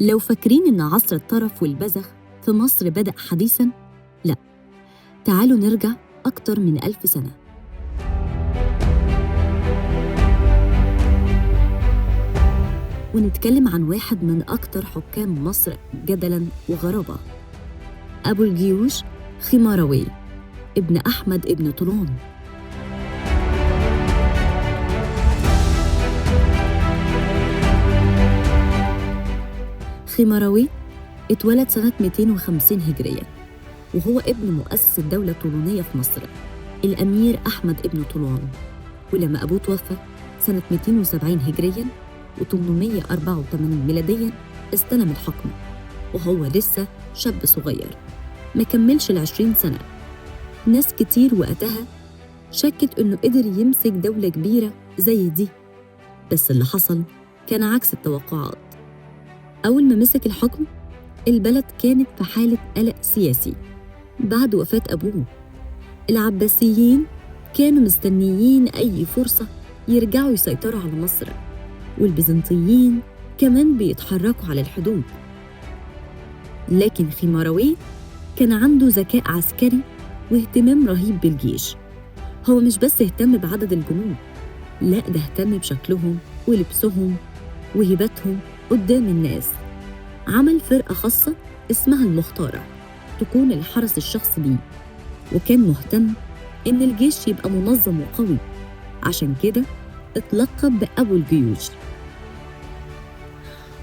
لو فاكرين إن عصر الطرف والبذخ في مصر بدأ حديثاً، لا، تعالوا نرجع أكتر من 1000 سنة. ونتكلم عن واحد من أكتر حكام مصر جدلاً وغرابة، أبو الجيوش خيماروي ابن أحمد ابن طولون. خيماروي اتولد سنة 250 هجرية، وهو ابن مؤسس الدولة الطولونية في مصر الأمير أحمد ابن طولون. ولما أبوه توفى سنة 270 هجرياً و884 ميلادياً استلم الحكم وهو لسه شاب صغير ما كملش 20 سنة. ناس كتير وقتها شكت إنه قدر يمسك دولة كبيرة زي دي، بس اللي حصل كان عكس التوقعات. أول ما مسك الحكم البلد كانت في حالة قلق سياسي بعد وفاة أبوه. العباسيين كانوا مستنيين أي فرصة يرجعوا يسيطروا على مصر، والبيزنطيين كمان بيتحركوا على الحدود. لكن خيماروي كان عنده ذكاء عسكري واهتمام رهيب بالجيش. هو مش بس اهتم بعدد الجنود، لا، ده اهتم بشكلهم ولبسهم وهبتهم قدام الناس. عمل فرقة خاصة اسمها المختارة تكون الحرس الشخصي ليه، وكان مهتم إن الجيش يبقى منظم وقوي، عشان كده اتلقب بأبو الجيوش.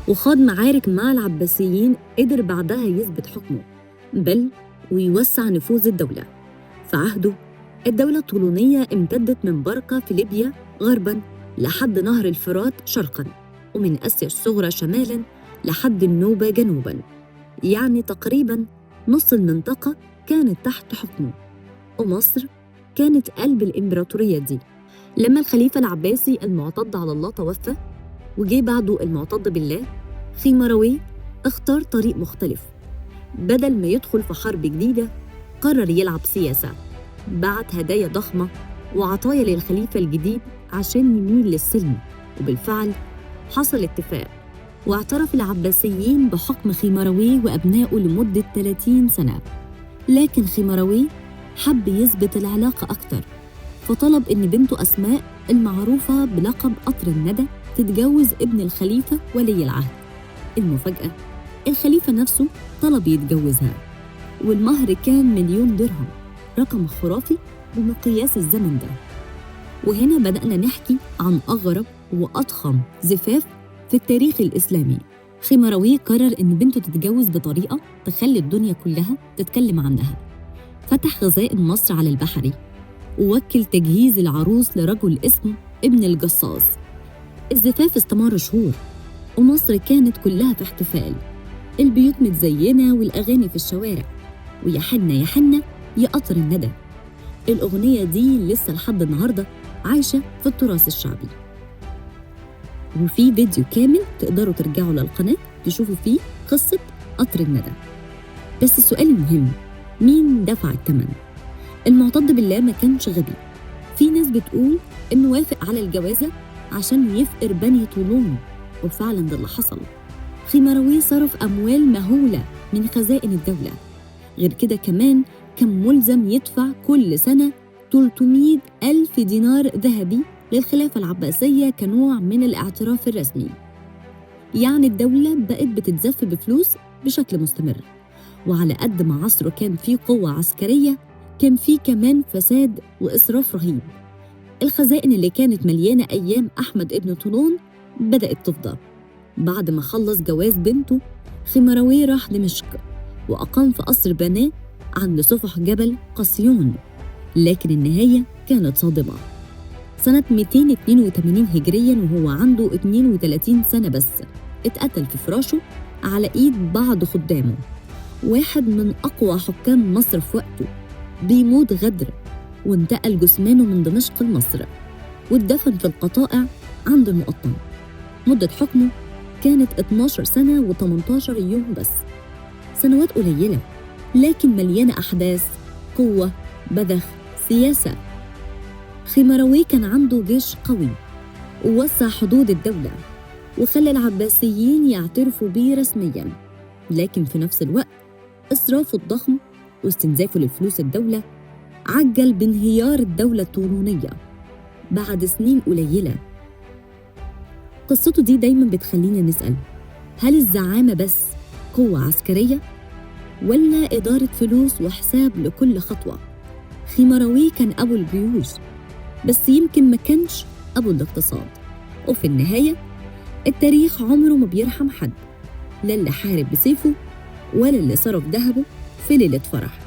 وخاض معارك مع العباسيين قدر بعدها يثبت حكمه بل ويوسع نفوذ الدولة. في عهده الدولة الطولونية امتدت من برقة في ليبيا غرباً لحد نهر الفرات شرقاً، ومن آسيا الصغرى شمالاً لحد النوبة جنوباً. يعني تقريباً نص المنطقة كانت تحت حكمه، ومصر كانت قلب الإمبراطورية دي. لما الخليفة العباسي المعتض على الله توفى وجي بعده المعتض بالله، خيماروي اختار طريق مختلف. بدل ما يدخل في حرب جديدة قرر يلعب سياسة، بعت هدايا ضخمة وعطايا للخليفة الجديد عشان يميل للسلم. وبالفعل حصل اتفاق، واعترف العباسيين بحكم خيماروي وأبنائه لمدة 30 سنة. لكن خيماروي حب يثبت العلاقة أكتر، فطلب إن بنته أسماء المعروفة بلقب قطر الندى تتجوز ابن الخليفة ولي العهد. المفاجأة، الخليفة نفسه طلب يتجوزها، والمهر كان 1,000,000 درهم، رقم خرافي بمقياس الزمن ده. وهنا بدأنا نحكي عن أغرب وأضخم زفاف في التاريخ الإسلامي. خيماروي قرر إن بنته تتجوز بطريقة تخلي الدنيا كلها تتكلم عنها. فتح خزائن مصر على البحري، ووكل تجهيز العروس لرجل اسمه ابن الجصاص. الزفاف استمر شهور، ومصر كانت كلها في احتفال، البيوت متزينة والأغاني في الشوارع، ويا حنة يا حنة يا قطر الندى. الأغنية دي لسه لحد النهاردة عايشة في التراث الشعبي. وفي فيديو كامل تقدروا ترجعوا للقناة تشوفوا فيه قصة قطر الندى. بس السؤال المهم، مين دفع الثمن؟ المعتض بالله ما كانش غبي. في ناس بتقول إنه وافق على الجوازة عشان يفقر بني طولون، وفعلاً ده اللي حصل. خيماروي صرف أموال مهولة من خزائن الدولة. غير كده كمان كان ملزم يدفع كل سنة 300,000 دينار ذهبي للخلافة العباسية كنوع من الاعتراف الرسمي. يعني الدولة بقت بتتزف بفلوس بشكل مستمر. وعلى قد ما عصره كان فيه قوة عسكرية، كان فيه كمان فساد وإسراف رهيب. الخزائن اللي كانت مليانة أيام أحمد ابن طولون بدأت تفضى. بعد ما خلص جواز بنته، خيماروي راح دمشق وأقام في قصر بناه عند سفح جبل قصيون. لكن النهاية كانت صادمة. سنة 282 هجرياً وهو عنده 32 سنة بس، اتقتل في فراشه على إيد بعض خدامه. واحد من أقوى حكام مصر في وقته بيموت غدر، وانتقل جثمانه من دمشق لمصر واتدفن في القطائع عند المقطم. مدة حكمه كانت 12 سنة و18 يوم بس، سنوات قليلة لكن مليانة أحداث، قوة، بذخ، سياسة. خيماروي كان عنده جيش قوي ووسع حدود الدولة، وخلى العباسيين يعترفوا بيه رسمياً. لكن في نفس الوقت إسرافه الضخم واستنزافه لفلوس الدولة عجل بانهيار الدولة الطولونية بعد سنين قليلة. قصته دي دايماً بتخلينا نسأل، هل الزعامة بس قوة عسكرية؟ ولا إدارة فلوس وحساب لكل خطوة؟ خيمراوي كان أبو الجيوش، بس يمكن ما كانش أبو الاقتصاد. وفي النهاية التاريخ عمره ما بيرحم حد، لا اللي حارب بسيفه ولا اللي صرف ذهبه في ليلة فرح.